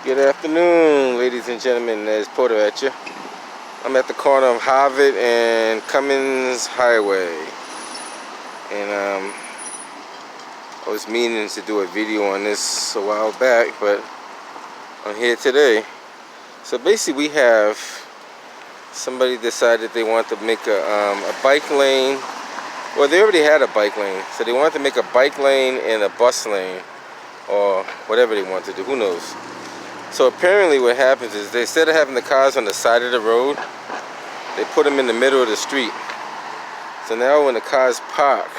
Good afternoon, ladies and gentlemen. There's Porter at you. I'm at the corner of Harvard and Cummins Highway, and I was meaning to do a video on this a while back, but I'm here today. So basically, we have somebody decided they want to make a bike lane. Well, they already had a bike lane, so they wanted to make a bike lane and a bus lane, or whatever they want to do. Who knows? So apparently what happens is, they, instead of having the cars on the side of the road, they put them in the middle of the street. So now when the cars park,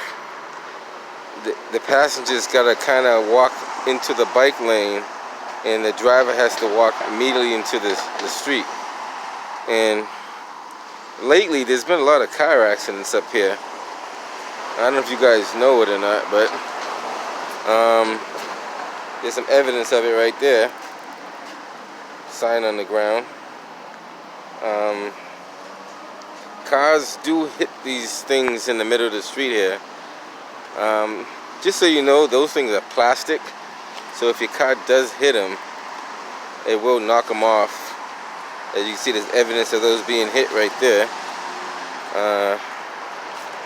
the passengers gotta kind of walk into the bike lane, and the driver has to walk immediately into the street. And lately there's been a lot of car accidents up here. I don't know if you guys know it or not, but there's some evidence of it right there. Sign on the ground. Cars do hit these things in the middle of the street here. Just so you know, those things are plastic, so if your car does hit them, it will knock them off. As you can see, there's evidence of those being hit right there.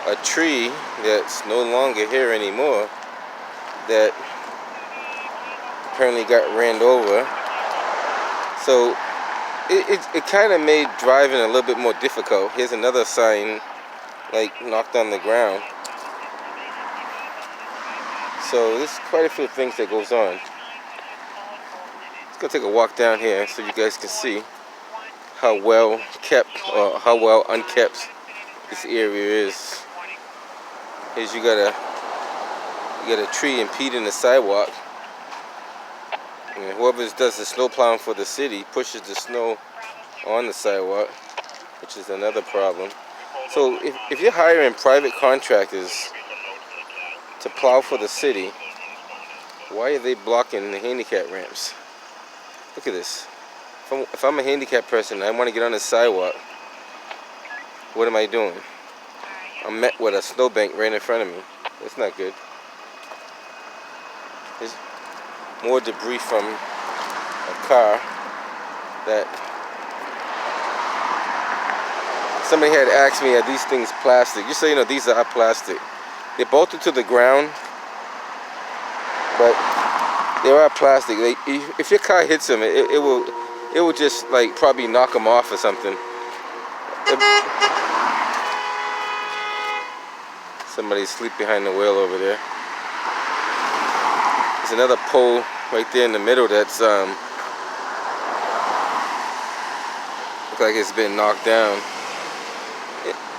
A tree that's no longer here anymore, that apparently got ran over. So it kind of made driving a little bit more difficult. Here's another sign, like, knocked on the ground. So there's quite a few things that goes on. Let's go take a walk down here so you guys can see how well kept or how well unkept this area is. Here's you got a tree impeding the sidewalk. And whoever does the snow plowing for the city pushes the snow on the sidewalk, which is another problem. So if you're hiring private contractors to plow for the city, why are they blocking the handicap ramps? Look at this. If I'm a handicapped person and I want to get on the sidewalk, what am I doing? I'm met with a snowbank right in front of me. That's not good. There's more debris from a car that somebody had asked me, are these things plastic? Just so you know, these are plastic. They're bolted to the ground, but they are plastic. If your car hits them, it will just, like, probably knock them off or something. Somebody's asleep behind the wheel over there. There's another pole right there in the middle that's look like it's been knocked down.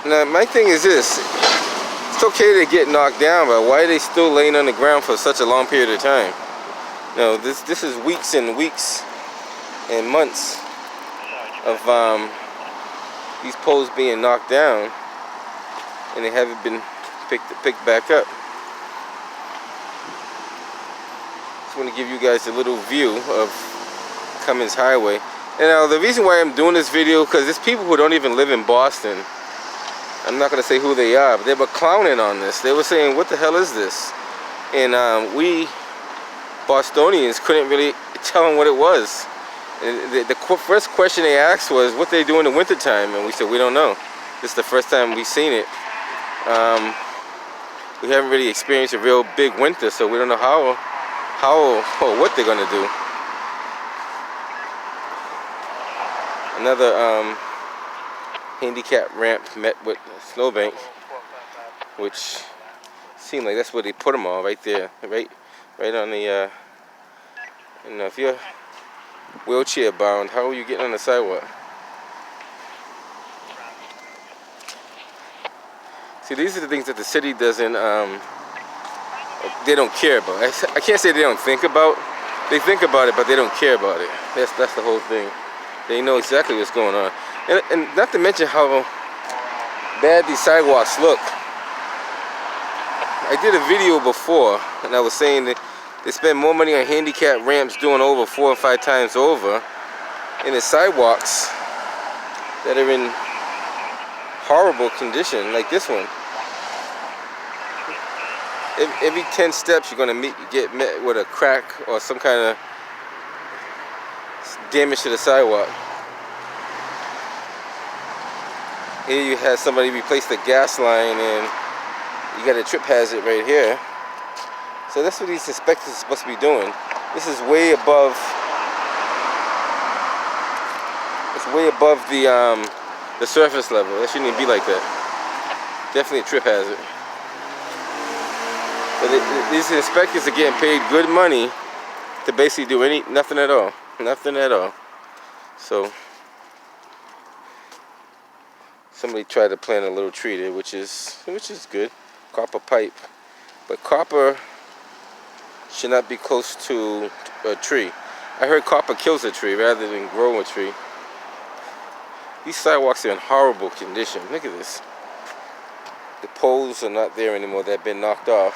Now my thing is this: it's okay to get knocked down, but why are they still laying on the ground for such a long period of time? No, this is weeks and weeks and months of these poles being knocked down, and they haven't been picked back up. Just want to give you guys a little view of Cummins Highway. And now the reason why I'm doing this video, because there's people who don't even live in Boston. I'm not going to say who they are, but they were clowning on this. They were saying, what the hell is this? And we Bostonians couldn't really tell them what it was. And the first question they asked was, what they do in the wintertime? And we said, we don't know. This is the first time we've seen it. We haven't really experienced a real big winter, so we don't know how or what they're going to do. Another handicap ramp met with a snowbank, which seemed like that's where they put them all, right there, right on the, you know, if you're wheelchair bound, how are you getting on the sidewalk? See, these are the things that the city doesn't, they don't care about. I can't say they don't think about. They think about it, but they don't care about it. That's the whole thing. They know exactly what's going on. And not to mention how bad these sidewalks look. I did a video before, and I was saying that they spend more money on handicap ramps doing over 4 or 5 times over, and the sidewalks that are in horrible condition, like this one. Every 10 steps you're gonna get met with a crack or some kind of damage to the sidewalk. Here you had somebody replace the gas line, and you got a trip hazard right here. So that's what these inspectors are supposed to be doing. This is way above. It's way above the surface level. That shouldn't even be like that. Definitely a trip hazard. But these inspectors are getting paid good money to basically do nothing at all. Nothing at all. So somebody tried to plant a little tree there, which is good. Copper pipe. But copper should not be close to a tree. I heard copper kills a tree rather than grow a tree. These sidewalks are in horrible condition. Look at this. The poles are not there anymore. They've been knocked off.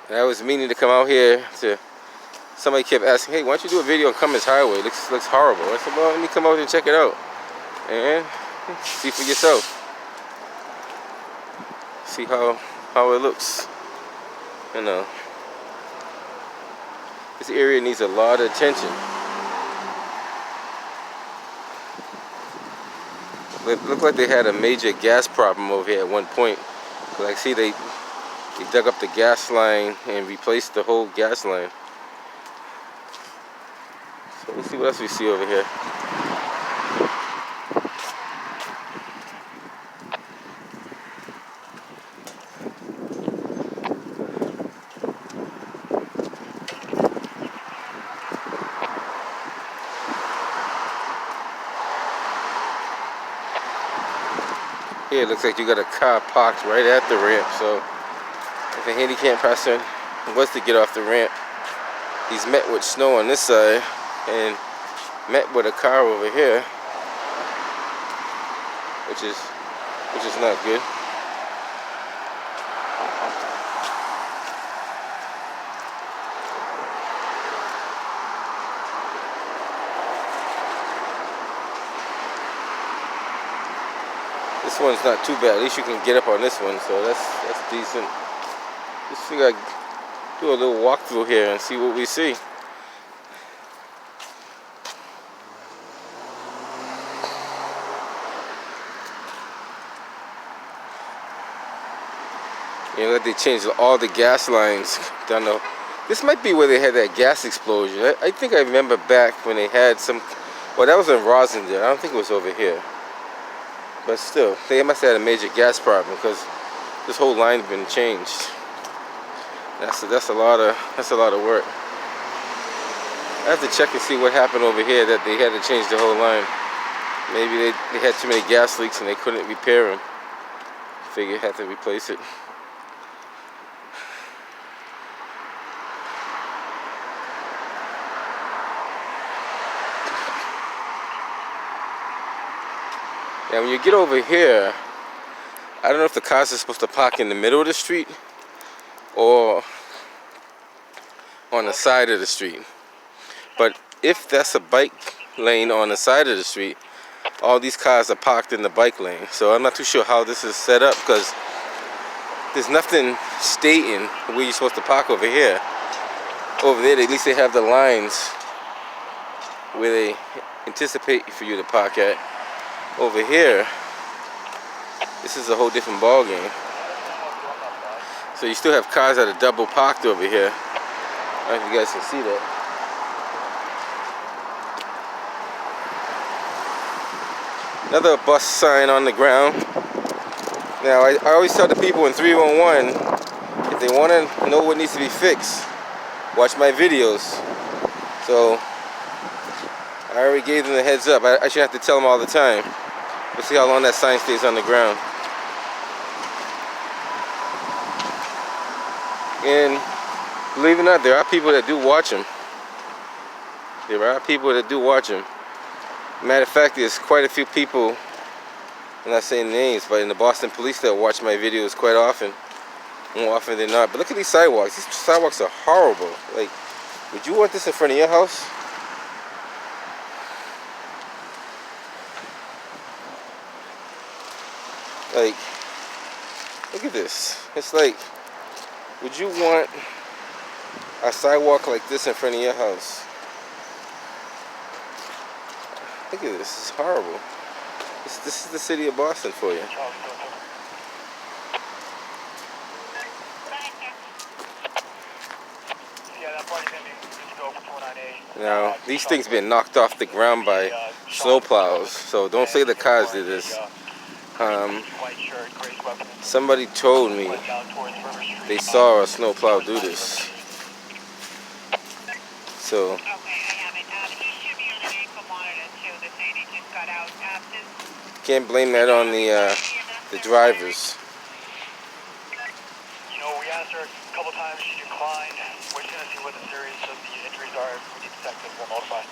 And I was meaning to come out here to. Somebody kept asking, "Hey, why don't you do a video on Cummins Highway? It looks horrible." I said, "Well, let me come out here and check it out, and see for yourself. See how it looks. You know, this area needs a lot of attention." It looked like they had a major gas problem over here at one point. Cause I see they dug up the gas line and replaced the whole gas line. So let's see what else we see over here. Here it looks like you got a car parked right at the ramp, so if a handicapped person was to get off the ramp, he's met with snow on this side and met with a car over here, which is not good. This one's not too bad. At least you can get up on this one, so that's decent. Just figure I'd do a little walkthrough here and see what we see. You know, they changed all the gas lines down the. This might be where they had that gas explosion. I think I remember back when they had some. Well, that was in Roslindale. I don't think it was over here. But still, they must have had a major gas problem because this whole line's been changed. That's a lot of work. I have to check and see what happened over here that they had to change the whole line. Maybe they had too many gas leaks and they couldn't repair them. Figure had to replace it. Now when you get over here, I don't know if the cars are supposed to park in the middle of the street or on the side of the street. But if that's a bike lane on the side of the street, all these cars are parked in the bike lane. So I'm not too sure how this is set up because there's nothing stating where you're supposed to park over here. Over there, at least they have the lines where they anticipate for you to park at. Over here, this is a whole different ball game. So you still have cars that are double parked over here. I don't know if you guys can see that. Another bus sign on the ground. Now I always tell the people in 311, if they want to know what needs to be fixed, watch my videos. So I already gave them the heads up. I should have to tell them all the time. We'll see how long that sign stays on the ground. And believe it or not, there are people that do watch them. There are people that do watch them. Matter of fact, there's quite a few people, I'm not saying names, but in the Boston police that watch my videos quite often. More often than not. But look at these sidewalks. These sidewalks are horrible. Like, would you want this in front of your house? Like, look at this. It's like Would you want a sidewalk like this in front of your house? Look at this. It's horrible. This is the city of Boston for you. Now, these things been knocked off the ground by snowplows, so don't say the cars did this. Somebody told me they saw a snowplow do this. So, can't blame that on the drivers. You know, we asked her a couple times, she declined. We're going to see what the series of the injuries are. If we need detectives, we'll notify.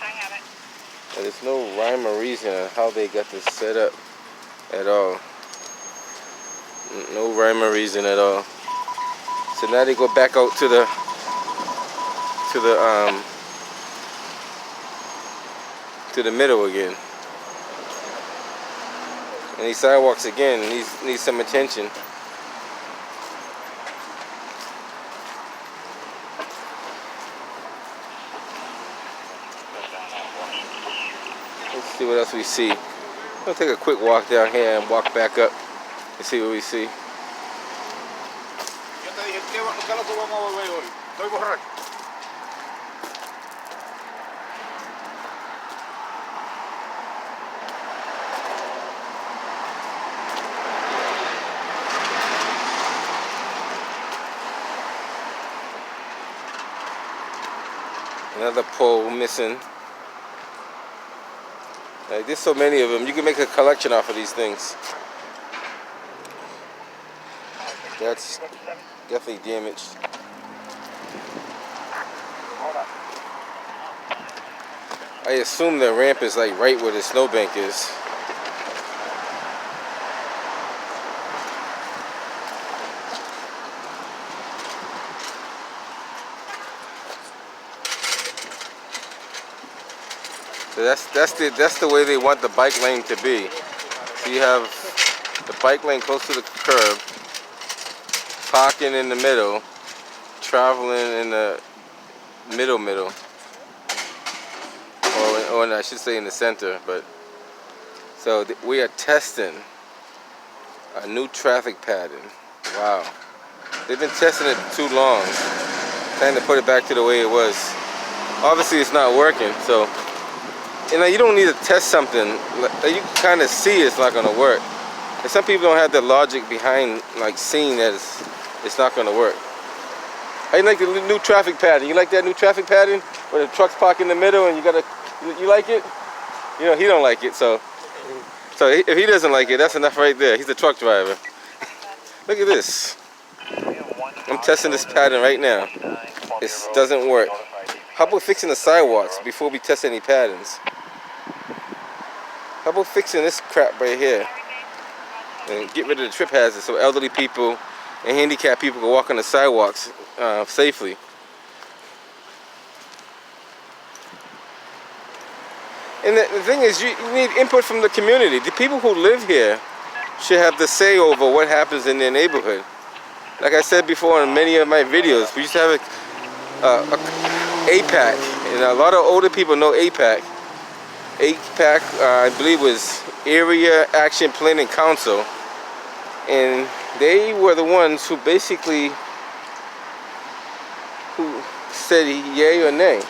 I have it. There's no rhyme or reason on how they got this set up at all. No rhyme or reason at all. So now they go back out to the middle again. And these sidewalks again need some attention. Let's see what else we see. We'll take a quick walk down here and walk back up and see what we see. Another pole missing. Like, there's so many of them. You can make a collection off of these things. That's definitely damaged. I assume the ramp is like right where the snowbank is. So that's the way they want the bike lane to be. So you have the bike lane close to the curb, parking in the middle, traveling in the middle, or I should say in the center. But so we are testing a new traffic pattern. Wow, they've been testing it too long, trying to put it back to the way it was. Obviously, it's not working. So. You know, you don't need to test something that you kind of see it's not going to work. And some people don't have the logic behind, like, seeing that it's not going to work. How you like the new traffic pattern? You like that new traffic pattern where the trucks park in the middle and you like it? You know, he don't like it, so if he doesn't like it, that's enough right there. He's a truck driver. Look at this. I'm testing this pattern right now. It doesn't work. How about fixing the sidewalks before we test any patterns? How about fixing this crap right here and get rid of the trip hazards so elderly people and handicapped people can walk on the sidewalks safely? And the thing is, you need input from the community. The people who live here should have the say over what happens in their neighborhood. Like I said before in many of my videos, we used to have APAC, and a lot of older people know APAC. APAC, I believe, was Area Action Planning Council, and they were the ones who basically said yay or nay.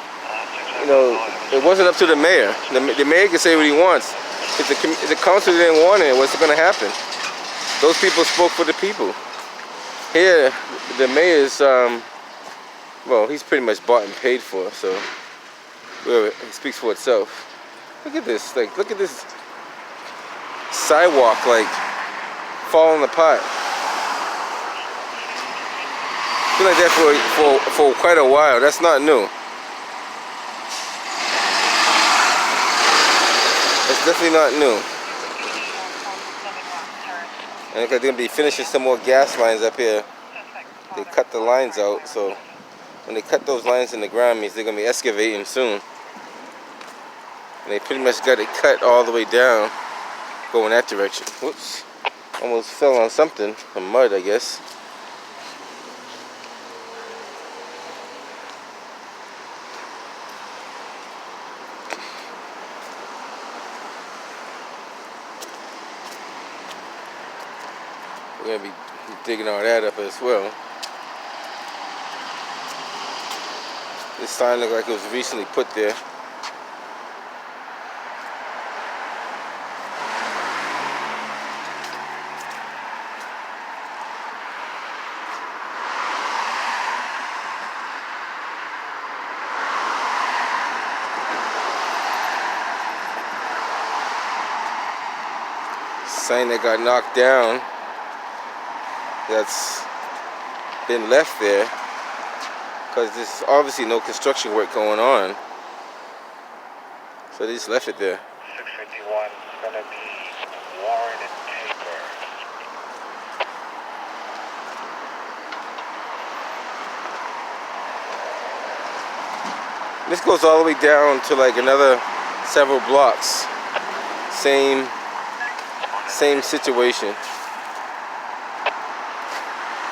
You know, it wasn't up to the mayor. The mayor can say what he wants. If the council didn't want it, what's going to happen? Those people spoke for the people. Here, the mayor's, well, he's pretty much bought and paid for, so it speaks for itself. Look at this, like, look at this sidewalk, like, falling apart. It's been like that for quite a while. That's not new. It's definitely not new. And they're going to be finishing some more gas lines up here. They cut the lines out, so when they cut those lines in the ground, means they're going to be excavating soon. And they pretty much got it cut all the way down, going that direction. Whoops. Almost fell on something, some mud, I guess. We're gonna be digging all that up as well. This sign looked like it was recently put there. Sign that got knocked down, that's been left there because there's obviously no construction work going on, so they just left it there. 651 is gonna be Warren and Taper. This goes all the way down to like another several blocks. Same situation.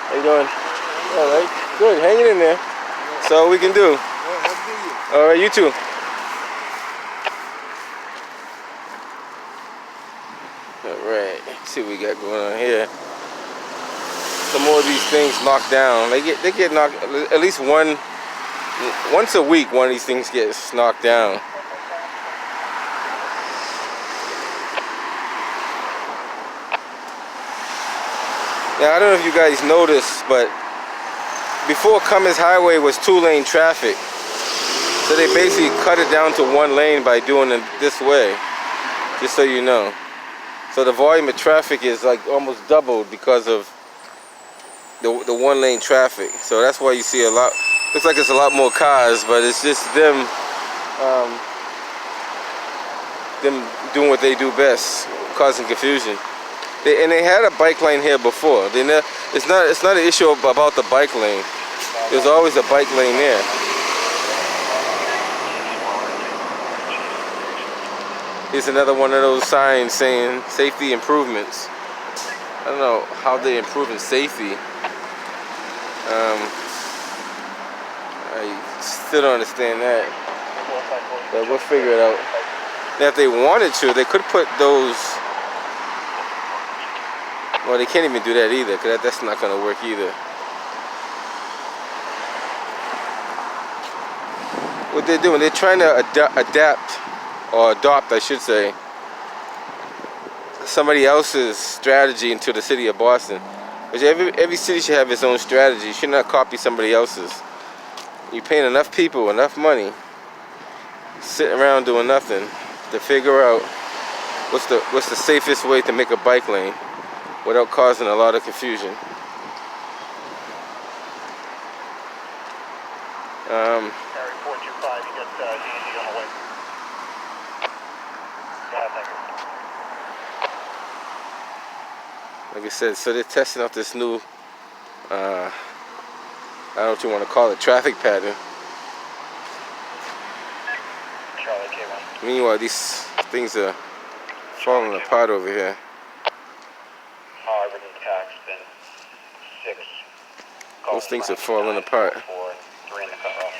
How you doing? All right, good. Hanging in there. That's all we can do. All right, you too. All right, let's see what we got going on here. Some more of these things knocked down. They get knocked at least once a week. One of these things gets knocked down. Now, I don't know if you guys noticed, but before Cummins Highway was 2-lane traffic. So they basically cut it down to 1 lane by doing it this way, just so you know. So the volume of traffic is like almost doubled because of the 1-lane traffic. So that's why you see a lot, looks like it's a lot more cars, but it's just them doing what they do best, causing confusion. And they had a bike lane here before. It's not an issue about the bike lane. There's always a bike lane there. Here's another one of those signs saying safety improvements. I don't know how they're improving safety. I still don't understand that, but we'll figure it out. Now, if they wanted to, they could put those. Well, they can't even do that either, because that's not going to work either. What they're doing, they're trying to adapt, or adopt, I should say, somebody else's strategy into the city of Boston. Because every city should have its own strategy. You should not copy somebody else's. You're paying enough people, enough money, sitting around doing nothing, to figure out what's the safest way to make a bike lane without causing a lot of confusion. Harry 425, you got DZ on the way. Yeah, thank you. Like I said, so they're testing out this new, I don't know what you want to call it, traffic pattern. Charlie K1. Meanwhile, these things are falling apart over here. Everything taxed in 6. Those things are falling apart. 4, 3 in the cut off.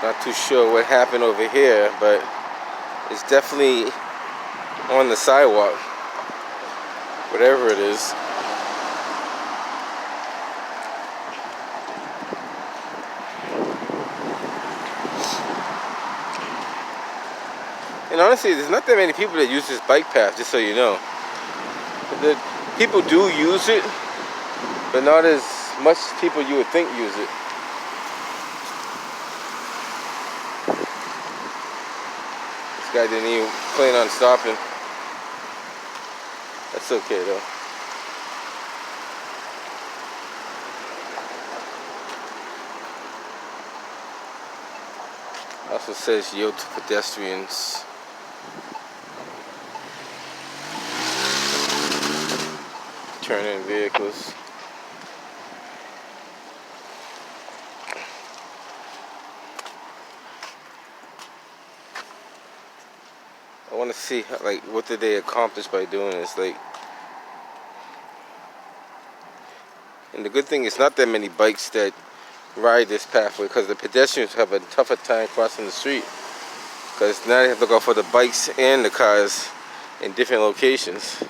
Not too sure what happened over here, but it's definitely on the sidewalk, whatever it is. And honestly, there's not that many people that use this bike path, just so you know. People do use it, but not as much people you would think use it. This guy didn't even plan on stopping. That's okay though. Also says yield to pedestrians. Turn in vehicles. I want to see like what did they accomplish by doing this. Like, and the good thing is not that many bikes that ride this pathway because the pedestrians have a tougher time crossing the street. Because now they have to look out for the bikes and the cars in different locations.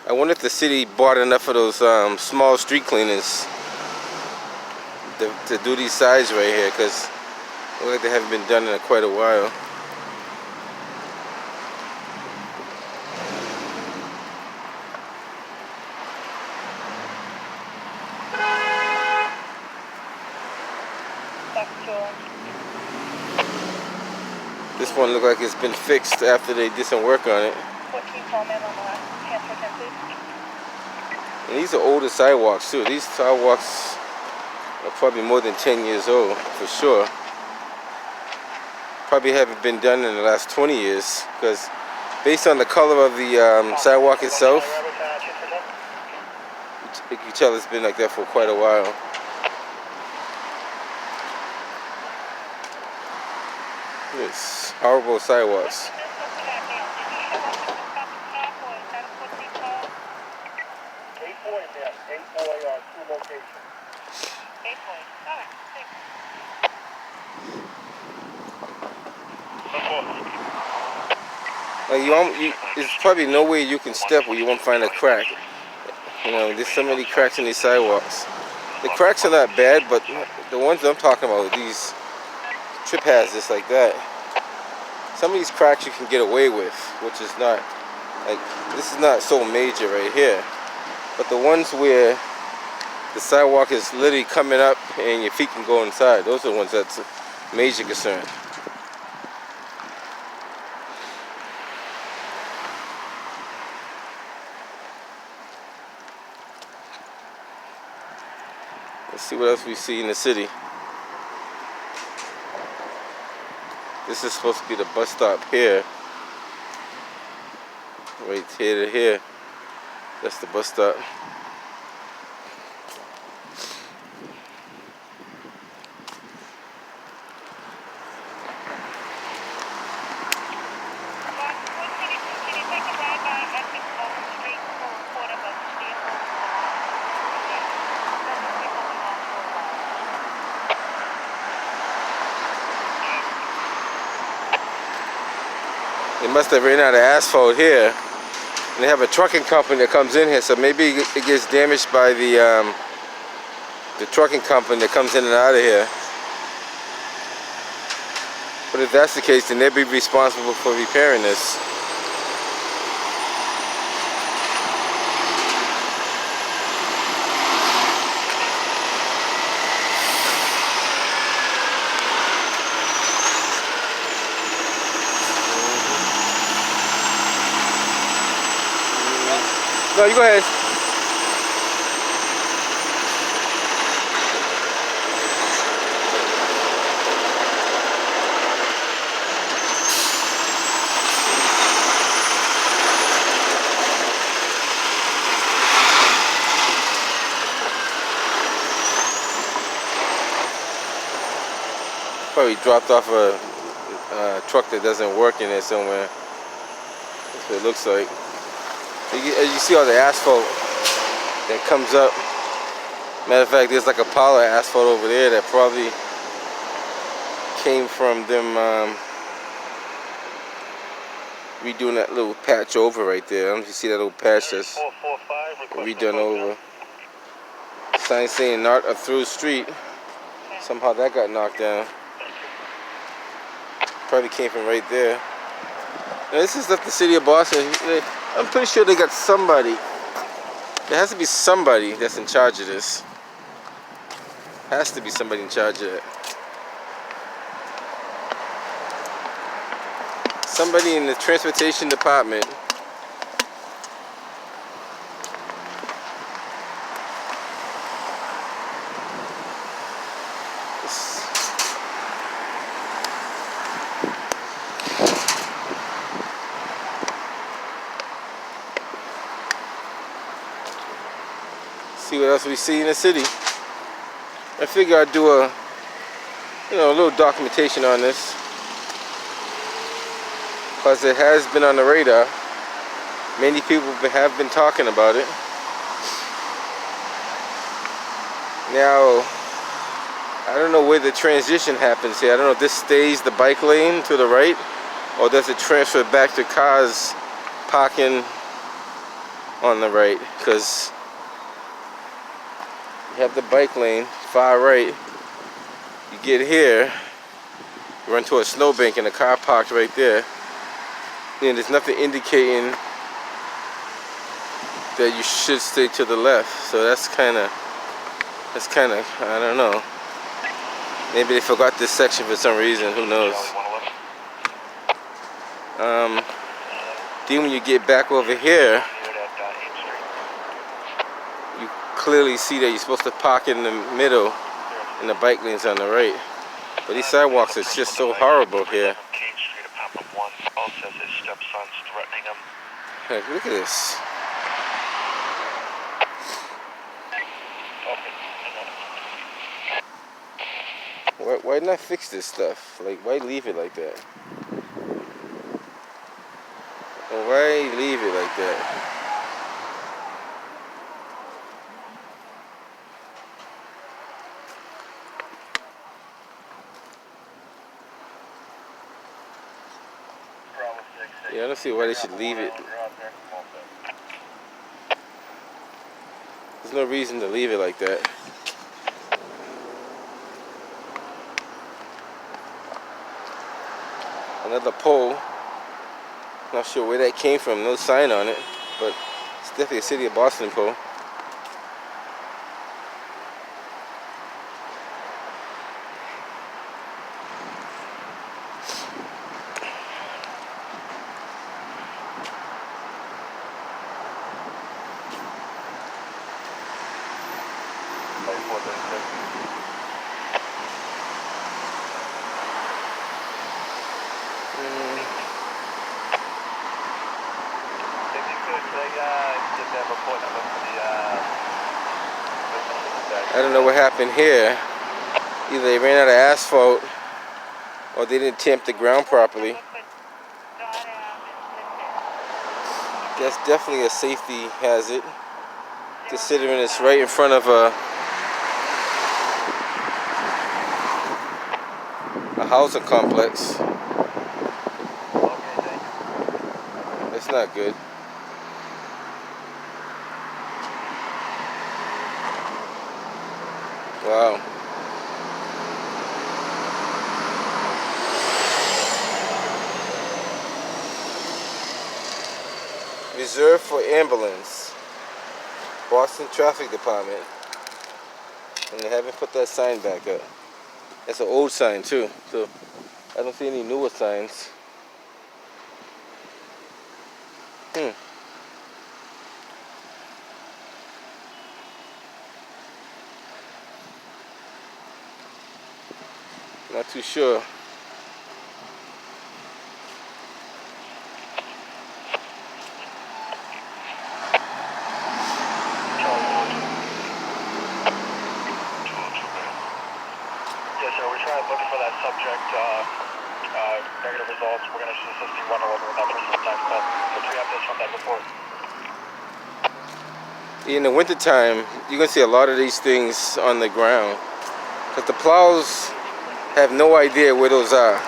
I wonder if the city bought enough of those small street cleaners to do these sides right here, because it looks like they haven't been done in quite a while. This one looks like it's been fixed after they did some work on it. And these are older sidewalks too. These sidewalks are probably more than 10 years old for sure. Probably haven't been done in the last 20 years because based on the color of the sidewalk itself, you can tell it's been like that for quite a while. It's horrible sidewalks. Like there's probably no way you can step where you won't find a crack. You know, there's so many cracks in these sidewalks. The cracks are not bad, but the ones I'm talking about, these trip hazards like that, some of these cracks you can get away with, which is not, like, this is not so major right here. But the ones where the sidewalk is literally coming up and your feet can go inside, those are the ones that's a major concern. Let's see what else we see in the city. This is supposed to be the bus stop here. Right here to here. That's the bus stop. They must have ran out of asphalt here, and they have a trucking company that comes in here, so maybe it gets damaged by the trucking company that comes in and out of here. But if that's the case, then they'll be responsible for repairing this. No, you go ahead. Probably dropped off a truck that doesn't work in there somewhere. That's what it looks like. As you see all the asphalt that comes up. Matter of fact, there's like a pile of asphalt over there that probably came from them redoing that little patch over right there. I don't know if you see that little patch that's redone over. Sign saying not a through street. Somehow that got knocked down. Probably came from right there. Now, this is the city of Boston. I'm pretty sure they got somebody. There has to be somebody that's in charge of this. Has to be somebody in charge of it. Somebody in the transportation department. what else we see in the city. I figure I'd do a little documentation on this, because it has been on the radar. Many people have been talking about it. Now, I don't know where the transition happens here. I don't know if this stays the bike lane to the right, or does it transfer back to cars parking on the right? Because you have the bike lane far right. You get here, you run to a snowbank and the car parked right there. And there's nothing indicating that you should stay to the left. So that's kind of, I don't know. Maybe they forgot this section for some reason, who knows. Then when you get back over here, you clearly see that you're supposed to park in the middle and the bike lane's on the right. But these sidewalks are just so horrible here. Heck, look at this. Why not fix this stuff? Like, why leave it like that? Or why leave it like that? Yeah, I don't see why they should leave it. There's no reason to leave it like that. Another pole. Not sure where that came from. No sign on it, but it's definitely a City of Boston pole. I don't know what happened here. Either they ran out of asphalt or they didn't tamp the ground properly. That's definitely a safety hazard, considering it's right in front of a housing complex. That's not good. Wow. Reserved for ambulance. Boston Traffic Department. And they haven't put that sign back up. That's an old sign too. So I don't see any newer signs. Not too sure. Looking for that subject, negative results. We're going to assist you one over with that person's next call. So we have this from that report. In the wintertime, you're going to see a lot of these things on the ground, because the plows have no idea where those are.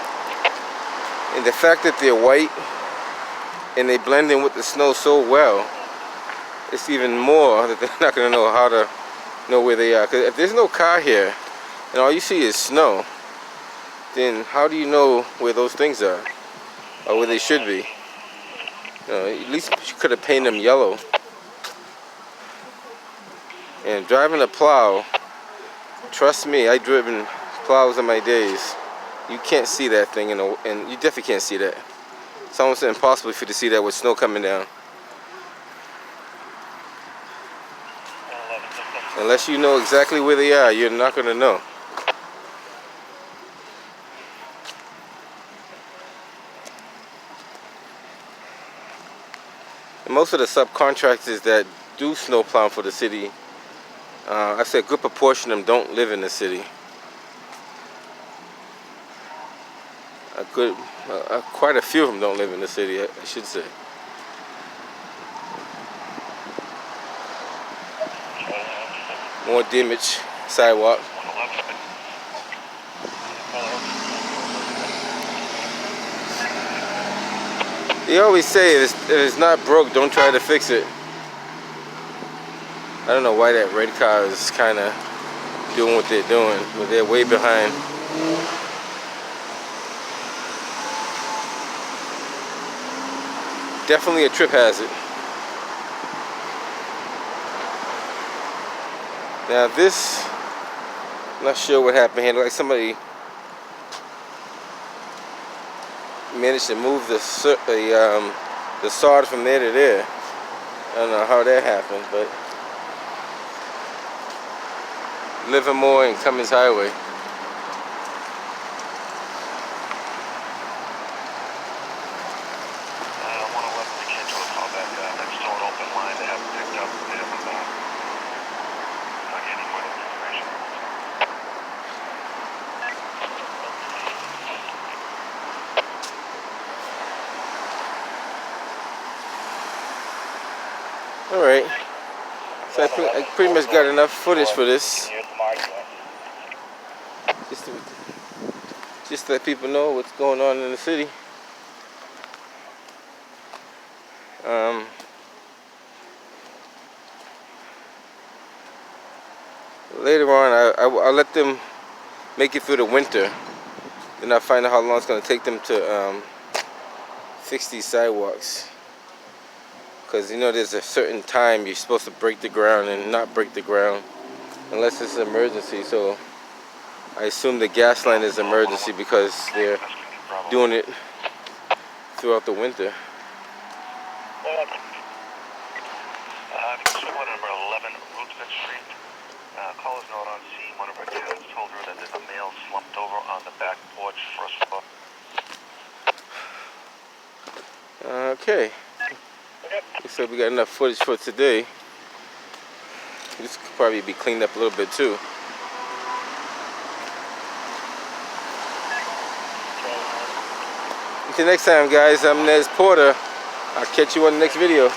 And the fact that they're white and they blend in with the snow so well, it's even more that they're not going to know how to know where they are. Because if there's no car here and all you see is snow, then how do you know where those things are, or where they should be? At least you could have painted them yellow. And driving a plow, trust me, I've driven plows in my days. You can't see that thing, and you definitely can't see that. It's almost impossible for you to see that with snow coming down. Unless you know exactly where they are, you're not going to know. And most of the subcontractors that do snow plow for the city I said a good proportion of them don't live in the city. Quite a few of them don't live in the city, I should say. More damage, sidewalk. They always say if it's not broke, don't try to fix it. I don't know why that red car is kind of doing what they're doing, but they're way behind. Definitely a trip hazard. Now this, I'm not sure what happened here. Like somebody managed to move the sod from there to there. I don't know how that happened, but Livermore and Cummins Highway. Alright, so I pretty much got enough footage for this. Just to let people know what's going on in the city. Later on, I'll let them make it through the winter. Then I'll find out how long it's going to take them to fix these sidewalks. Because you know there's a certain time you're supposed to break the ground and not break the ground unless it's an emergency. So I assume the gas line is emergency because they're doing it throughout the winter. Number 11 Roosevelt Street. Caller's note on scene. One of our tenants told her that there's a male slumped over on the back porch, first floor. Okay. So we got enough footage for today. This could probably be cleaned up a little bit too. Until next time, guys, I'm Nez Porter. I'll catch you on the next video.